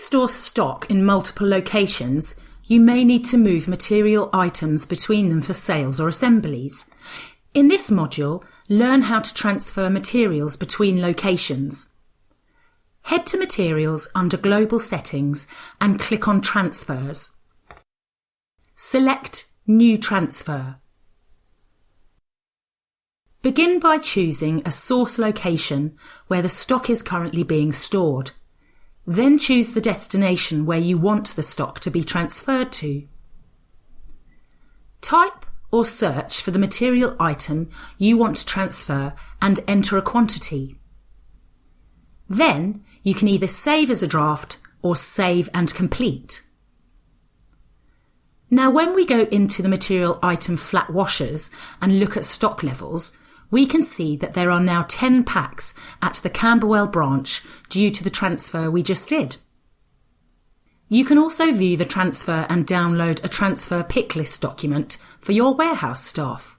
store stock in multiple locations, you may need to move material items between them for sales or assemblies. In this module, learn how to transfer materials between locations. Head to Materials under Global Settings and click on Transfers. Select New Transfer. Begin by choosing a source location where the stock is currently being stored. Then choose the destination where you want the stock to be transferred to. Type or search for the material item you want to transfer and enter a quantity. Then you can either save as a draft or save and complete. Now when we go into the material item flat washers and look at stock levels, we can see that there are now 10 packs at the Camberwell branch due to the transfer we just did. You can also view the transfer and download a transfer pick list document for your warehouse staff.